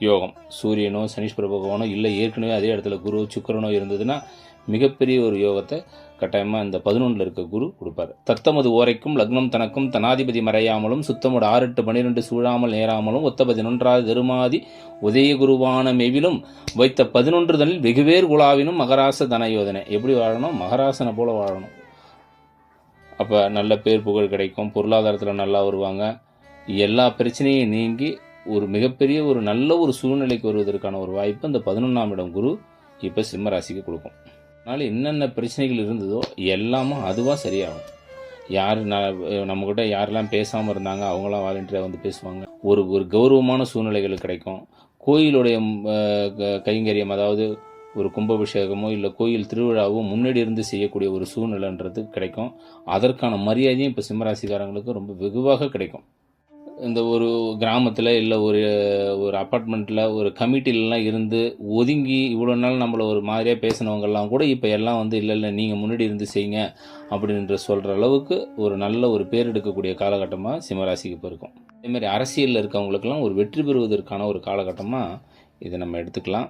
யோகம். சூரியனோ சனீஸ்வர பகவானோ இல்லை ஏற்கனவே அதே இடத்துல குரு சுக்கிரனோ இருந்ததுன்னா மிகப்பெரிய ஒரு யோகத்தை கட்டாயமாக இந்த 11 இருக்க குரு கொடுப்பார். தத்தமது ஓரைக்கும் லக்னம் தனக்கும் தனாதிபதி மறையாமலும் சுத்தமோட 6 8 12 சூழாமல் நேராமலும் ஒத்த 11 தருமாதி உதய குருவான மெவிலும் வைத்த 11 தனில் வெகுவேர் குழாவினும் மகராச தனயோதனை. எப்படி வாழணும்? மகராசனை போல வாழணும். அப்போ நல்ல பேர் புகழ் கிடைக்கும், பொருளாதாரத்தில் நல்லா வருவாங்க, எல்லா பிரச்சனையும் நீங்கி ஒரு மிகப்பெரிய ஒரு நல்ல ஒரு சூழ்நிலைக்கு வருவதற்கான ஒரு வாய்ப்பு இந்த 11ஆம் இடம் குரு இப்போ சிம்ம ராசிக்கு கொடுக்கும். அதனால் என்னென்ன பிரச்சனைகள் இருந்ததோ எல்லாமும் அதுவாக சரியாகும். யார் நம்மக்கிட்ட யாரெல்லாம் பேசாமல் இருந்தாங்க அவங்களாம் வாலண்டியராக வந்து பேசுவாங்க. ஒரு ஒரு கௌரவமான சூழ்நிலைகள் கிடைக்கும். கோயிலுடைய கைங்கரியம், அதாவது ஒரு கும்பாபிஷேகமோ இல்லை கோயில் திருவிழாவோ முன்னாடி இருந்து செய்யக்கூடிய ஒரு சூழ்நிலைன்றது கிடைக்கும். அதற்கான மரியாதையும் இப்போ சிம்மராசிக்காரங்களுக்கு ரொம்ப வெகுவாக கிடைக்கும். இந்த ஒரு கிராமத்தில் இல்லை ஒரு அப்பார்ட்மெண்ட்டில் ஒரு கமிட்டிலலாம் இருந்து ஒதுங்கி இவ்வளோ நாள் நம்மளை ஒரு மாதிரியாக பேசினவங்கெல்லாம் கூட இப்போ எல்லாம் வந்து இல்லை நீங்கள் முன்னாடி இருந்து செய்யுங்க அப்படின்ற சொல்கிற அளவுக்கு ஒரு நல்ல ஒரு பேர் எடுக்கக்கூடிய காலகட்டமாக சிம்மராசிக்கு இப்போ இருக்கும். அதேமாதிரி அரசியலில் இருக்கவங்களுக்கெல்லாம் ஒரு வெற்றி பெறுவதற்கான ஒரு காலகட்டமாக இதை நம்ம எடுத்துக்கலாம்.